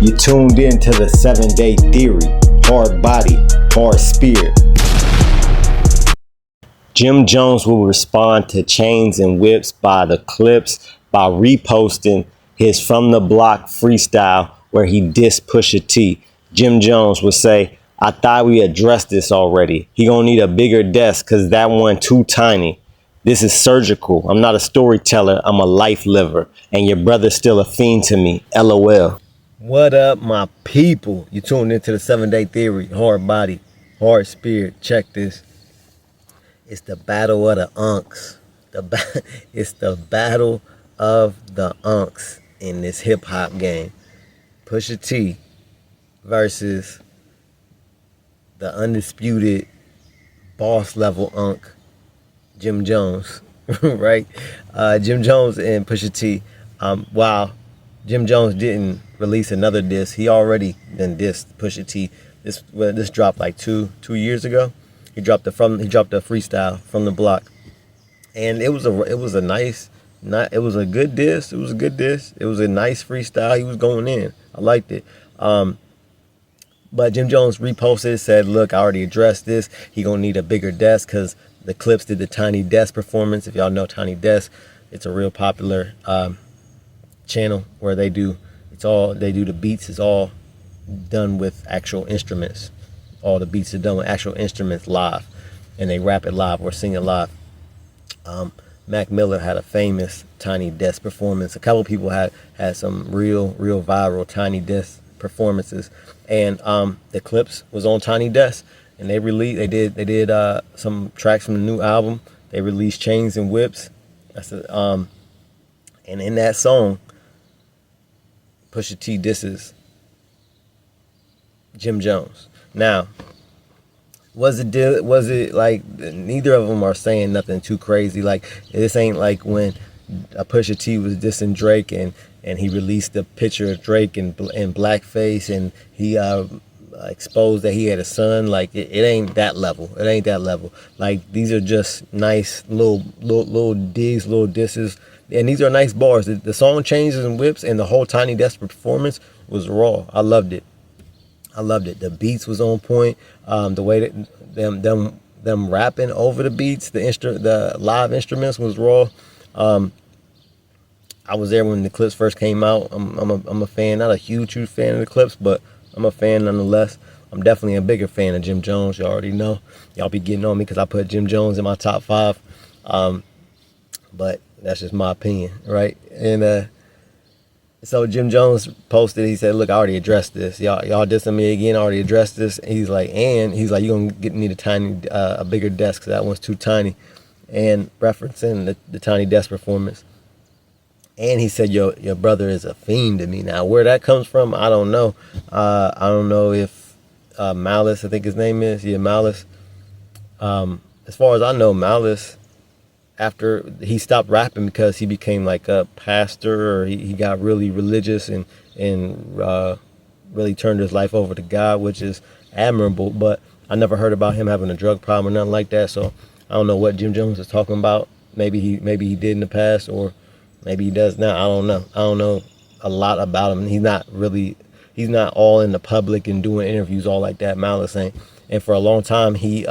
You tuned in to the 7-Day Theory. Hard body, hard spirit. Jim Jones will respond to Chains and Whips by the Clipse by reposting his From the Block freestyle where he dissed Pusha T. Jim Jones would say, I thought we addressed this already. He gonna need a bigger desk cause that one too tiny. This is surgical. I'm not a storyteller, I'm a life liver. And your brother's still a fiend to me. LOL. What up, my people? You tuned into the 7-Day Theory. Hard body, hard spirit. Check this. It's the battle of the unks. It's the battle of the unks in this hip hop game. Pusha T versus the undisputed boss level unk, Jim Jones, right? Jim Jones and Pusha T. While Jim Jones didn't release another diss, he already then dissed Pusha T. This dropped like two years ago. He dropped a freestyle from the block, and it was a good diss. It was a good diss. It was a nice freestyle. He was going in. I liked it. But Jim Jones reposted, said, look, I already addressed this. He gonna need a bigger desk because the Clipse did the Tiny Desk performance. If y'all know Tiny Desk, it's a real popular channel where they do the beats. It's all done with actual instruments. All the beats are done with actual instruments live, and they rap it live or sing it live. Mac Miller had a famous Tiny Desk performance. A couple people had some real viral Tiny Desk performances, and the Clipse was on Tiny Desk, and they did some tracks from the new album. They released Chains and Whips. And in that song, Pusha T disses Jim Jones. Now, was it like neither of them are saying nothing too crazy? Like, this ain't like when Pusha T was dissing Drake and he released a picture of Drake in blackface, and he exposed that he had a son. Like, it ain't that level. It ain't that level. Like, these are just nice little digs, little disses, and these are nice bars. The song Changes and Whips and the whole Tiny Desk performance was raw. I loved it. The beats was on point. The way that them rapping over the beats, the live instruments was raw. I was there when the Clipse first came out. I'm a fan, not a huge fan of the Clipse, but I'm a fan nonetheless. I'm definitely a bigger fan of Jim Jones. You already know. Y'all be getting on me because I put Jim Jones in my top 5. But that's just my opinion, right? And so Jim Jones posted, he said, look, I already addressed this. Y'all dissing me again, I already addressed this. And he's like, you're going to need a bigger desk because that one's too tiny. And referencing the Tiny Desk performance. And he said, your brother is a fiend to me. Now, where that comes from, I don't know. I don't know if Malice, I think his name is. Yeah, Malice. As far as I know, Malice, after he stopped rapping because he became like a pastor, or he got really religious and really turned his life over to God, which is admirable. But I never heard about him having a drug problem or nothing like that. So I don't know what Jim Jones is talking about. Maybe he did in the past, or maybe he does now. I don't know. I don't know a lot about him. He's not all in the public and doing interviews all like that, Malice ain't. And for a long time, he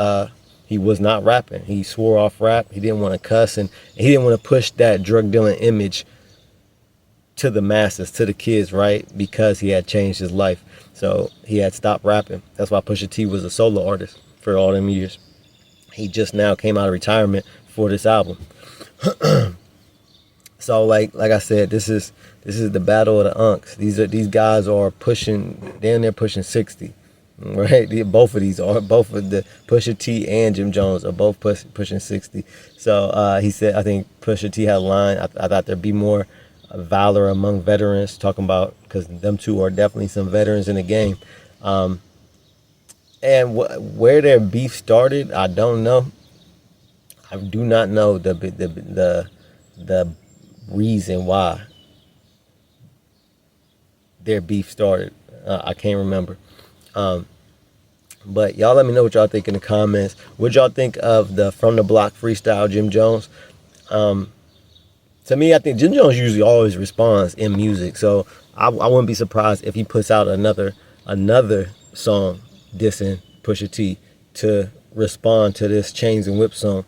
was not rapping. He swore off rap. He didn't want to cuss, and he didn't want to push that drug dealing image to the masses, to the kids, right? Because he had changed his life. So he had stopped rapping. That's why Pusha T was a solo artist for all them years. He just now came out of retirement for this album. So like I said, this is the battle of the unks. These guys are pushing, they're pushing 60. Right, both of the Pusha T and Jim Jones are both pushing 60. So he said, I think Pusha T had a line. I thought there'd be more valor among veterans, talking about, because them two are definitely some veterans in the game. And where their beef started, I don't know. I do not know the reason why their beef started. I can't remember. But y'all let me know what y'all think in the comments. What y'all think of the From the Block freestyle Jim Jones? To me, I think Jim Jones usually always responds in music. So I wouldn't be surprised if he puts out another song dissing Pusha T to respond to this Chains and Whips song.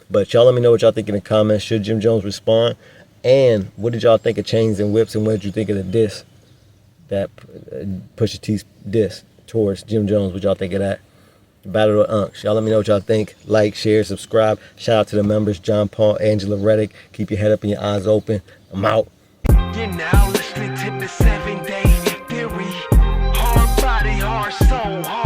But y'all let me know what y'all think in the comments. Should Jim Jones respond? And what did y'all think of Chains and Whips, and what did you think of the diss, that Pusha T's diss towards Jim Jones? What y'all think of that? Battle of Unks. Y'all let me know what y'all think. Like, share, subscribe. Shout out to the members, John Paul, Angela Reddick. Keep your head up and your eyes open. I'm out. You're now listening to the 7 Day Theory. Hard body, hard soul, hard